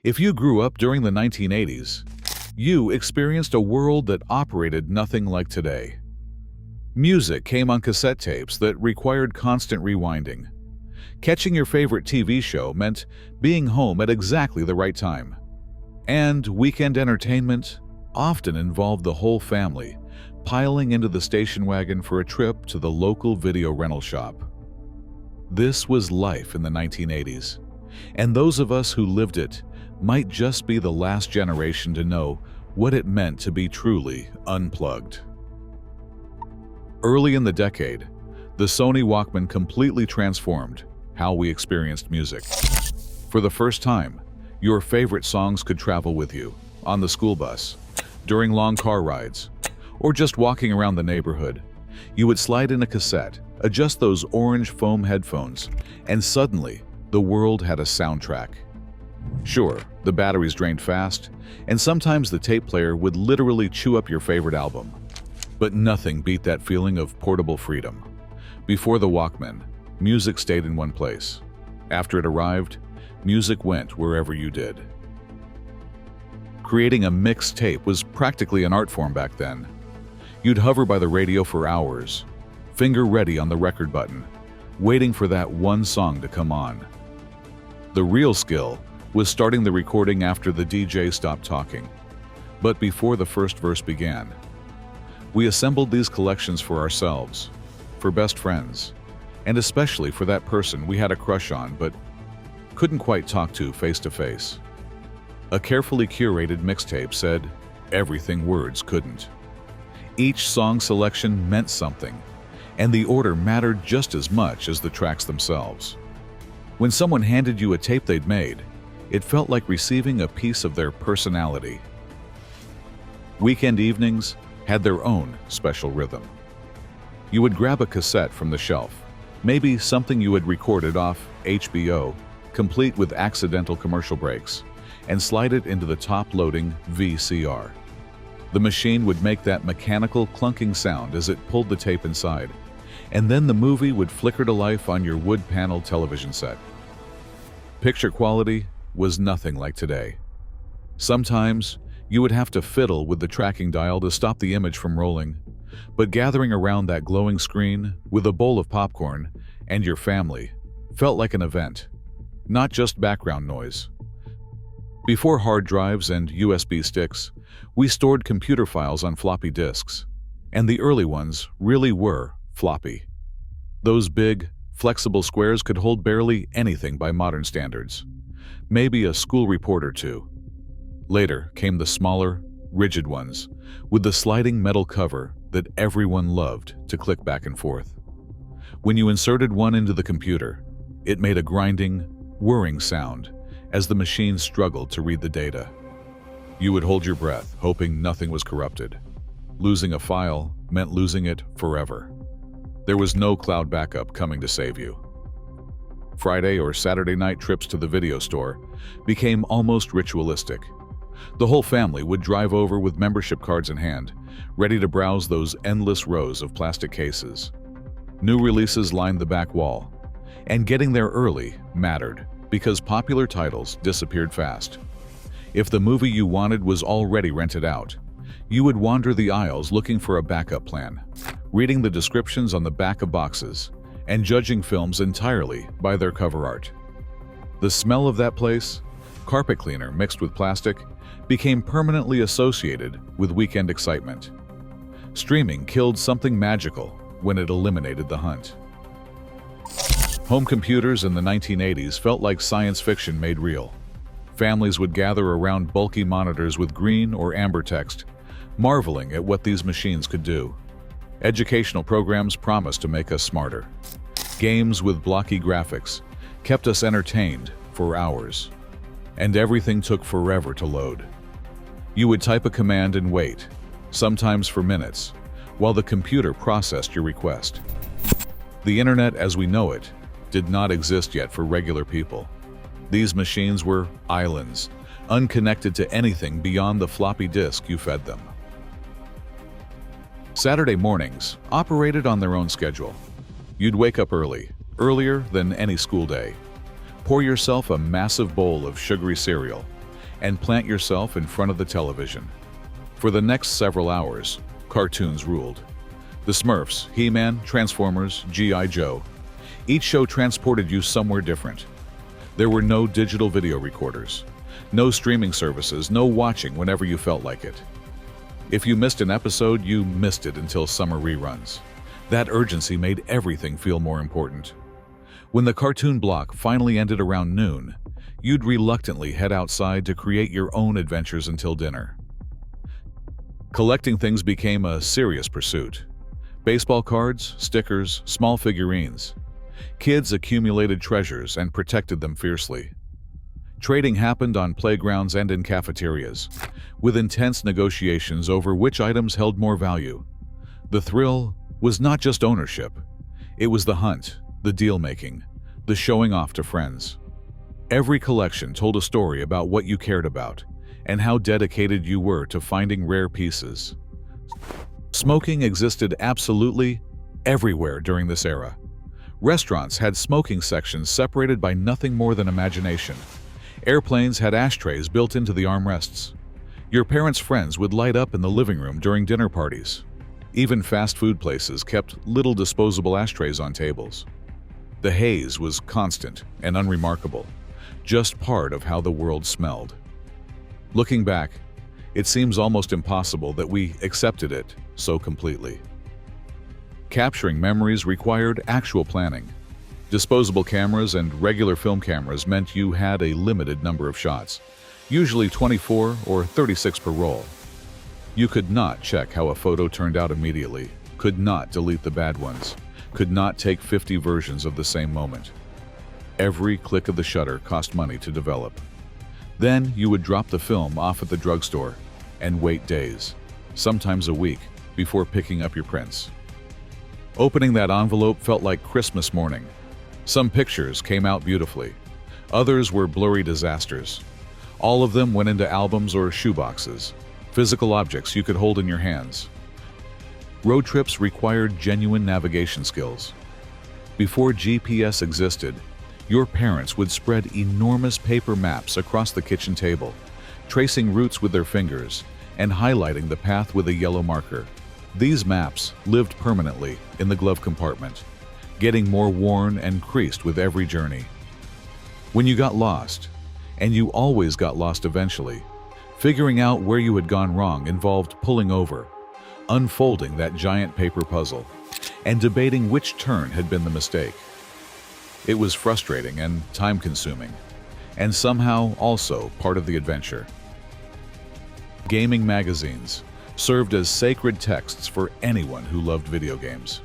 If you grew up during the 1980s, you experienced a world that operated nothing like today. Music came on cassette tapes that required constant rewinding. Catching your favorite TV show meant being home at exactly the right time. And weekend entertainment often involved the whole family, piling into the station wagon for a trip to the local video rental shop. This was life in the 1980s, and those of us who lived it might just be the last generation to know what it meant to be truly unplugged. Early in the decade, the Sony Walkman completely transformed how we experienced music. For the first time, your favorite songs could travel with you on the school bus, during long car rides, or just walking around the neighborhood. You would slide in a cassette, adjust those orange foam headphones, and suddenly the world had a soundtrack. Sure, the batteries drained fast, and sometimes the tape player would literally chew up your favorite album. But nothing beat that feeling of portable freedom. Before the Walkman, music stayed in one place. After it arrived, music went wherever you did. Creating a mixtape was practically an art form back then. You'd hover by the radio for hours, finger ready on the record button, waiting for that one song to come on. The real skill was starting the recording after the DJ stopped talking. But before the first verse began, we assembled these collections for ourselves, for best friends, and especially for that person we had a crush on but couldn't quite talk to face to face. A carefully curated mixtape said everything words couldn't. Each song selection meant something, and the order mattered just as much as the tracks themselves. When someone handed you a tape they'd made, it felt like receiving a piece of their personality. Weekend evenings had their own special rhythm. You would grab a cassette from the shelf, maybe something you had recorded off HBO, complete with accidental commercial breaks, and slide it into the top-loading VCR. The machine would make that mechanical clunking sound as it pulled the tape inside, and then the movie would flicker to life on your wood panel television set. Picture quality was nothing like today. Sometimes you would have to fiddle with the tracking dial to stop the image from rolling, but gathering around that glowing screen with a bowl of popcorn and your family felt like an event, not just background noise. Before hard drives and USB sticks, we stored computer files on floppy disks, and the early ones really were floppy. Those big, flexible squares could hold barely anything by modern standards, maybe a school report or two. Later came the smaller, rigid ones, with the sliding metal cover that everyone loved to click back and forth. When you inserted one into the computer, it made a grinding, whirring sound as the machine struggled to read the data. You would hold your breath, hoping nothing was corrupted. Losing a file meant losing it forever. There was no cloud backup coming to save you. Friday or Saturday night trips to the video store became almost ritualistic. The whole family would drive over with membership cards in hand, ready to browse those endless rows of plastic cases. New releases lined the back wall, and getting there early mattered because popular titles disappeared fast. If the movie you wanted was already rented out, you would wander the aisles looking for a backup plan, reading the descriptions on the back of boxes, and judging films entirely by their cover art. The smell of that place, carpet cleaner mixed with plastic, became permanently associated with weekend excitement. Streaming killed something magical when it eliminated the hunt. Home computers in the 1980s felt like science fiction made real. Families would gather around bulky monitors with green or amber text, marveling at what these machines could do. Educational programs promised to make us smarter. Games with blocky graphics kept us entertained for hours, and everything took forever to load. You would type a command and wait, sometimes for minutes, while the computer processed your request. The internet as we know it did not exist yet for regular people. These machines were islands, unconnected to anything beyond the floppy disk you fed them. Saturday mornings operated on their own schedule. You'd wake up early, earlier than any school day. Pour yourself a massive bowl of sugary cereal, and plant yourself in front of the television. For the next several hours, cartoons ruled. The Smurfs, He-Man, Transformers, G.I. Joe. Each show transported you somewhere different. There were no digital video recorders, no streaming services, no watching whenever you felt like it. If you missed an episode, you missed it until summer reruns. That urgency made everything feel more important. When the cartoon block finally ended around noon, you'd reluctantly head outside to create your own adventures until dinner. Collecting things became a serious pursuit. Baseball cards, stickers, small figurines. Kids accumulated treasures and protected them fiercely. Trading happened on playgrounds and in cafeterias, with intense negotiations over which items held more value. The thrill was not just ownership. It was the hunt, the deal-making, the showing off to friends. Every collection told a story about what you cared about and how dedicated you were to finding rare pieces. Smoking existed absolutely everywhere during this era. Restaurants had smoking sections separated by nothing more than imagination. Airplanes had ashtrays built into the armrests. Your parents' friends would light up in the living room during dinner parties. Even fast food places kept little disposable ashtrays on tables. The haze was constant and unremarkable, just part of how the world smelled. Looking back, it seems almost impossible that we accepted it so completely. Capturing memories required actual planning. Disposable cameras and regular film cameras meant you had a limited number of shots, usually 24 or 36 per roll. You could not check how a photo turned out immediately, could not delete the bad ones, could not take 50 versions of the same moment. Every click of the shutter cost money to develop. Then you would drop the film off at the drugstore and wait days, sometimes a week, before picking up your prints. Opening that envelope felt like Christmas morning. Some pictures came out beautifully. Others were blurry disasters. All of them went into albums or shoeboxes, physical objects you could hold in your hands. Road trips required genuine navigation skills. Before GPS existed, your parents would spread enormous paper maps across the kitchen table, tracing routes with their fingers and highlighting the path with a yellow marker. These maps lived permanently in the glove compartment, getting more worn and creased with every journey. When you got lost, and you always got lost eventually, figuring out where you had gone wrong involved pulling over, unfolding that giant paper puzzle, and debating which turn had been the mistake. It was frustrating and time-consuming, and somehow also part of the adventure. Gaming magazines served as sacred texts for anyone who loved video games.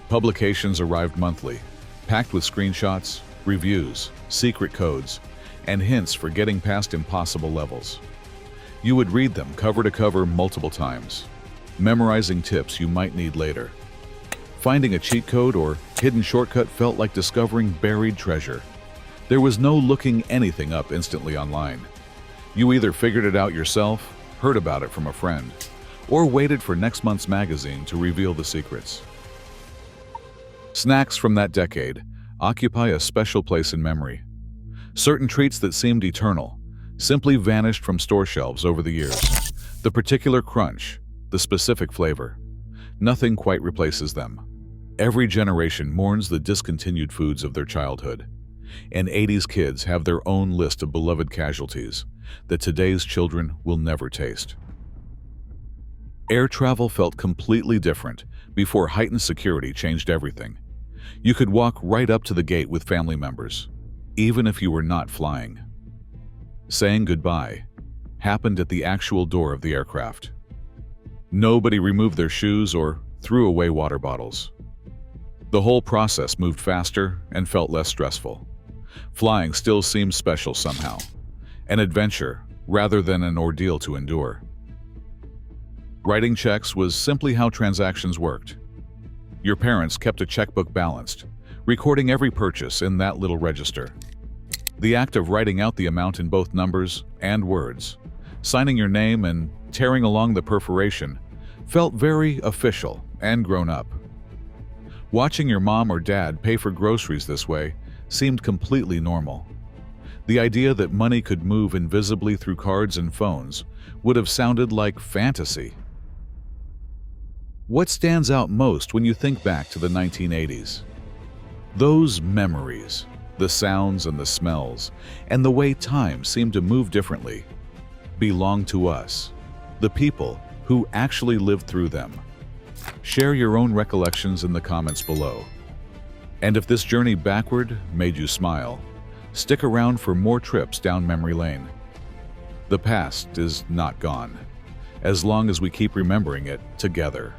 Publications arrived monthly, packed with screenshots, reviews, secret codes, and hints for getting past impossible levels. You would read them cover to cover multiple times, memorizing tips you might need later. Finding a cheat code or hidden shortcut felt like discovering buried treasure. There was no looking anything up instantly online. You either figured it out yourself, heard about it from a friend, or waited for next month's magazine to reveal the secrets. Snacks from that decade occupy a special place in memory. Certain treats that seemed eternal simply vanished from store shelves over the years. The particular crunch, the specific flavor, nothing quite replaces them. Every generation mourns the discontinued foods of their childhood, and 80s kids have their own list of beloved casualties that today's children will never taste. Air travel felt completely different before heightened security changed everything. You could walk right up to the gate with family members, even if you were not flying. Saying goodbye happened at the actual door of the aircraft. Nobody removed their shoes or threw away water bottles. The whole process moved faster and felt less stressful. Flying still seemed special somehow, an adventure rather than an ordeal to endure. Writing checks was simply how transactions worked. Your parents kept a checkbook balanced, recording every purchase in that little register. The act of writing out the amount in both numbers and words, signing your name and tearing along the perforation, felt very official and grown up. Watching your mom or dad pay for groceries this way seemed completely normal. The idea that money could move invisibly through cards and phones would have sounded like fantasy. What stands out most when you think back to the 1980s? Those memories, the sounds and the smells, and the way time seemed to move differently, belong to us, the people who actually lived through them. Share your own recollections in the comments below. And if this journey backward made you smile, stick around for more trips down memory lane. The past is not gone, as long as we keep remembering it together.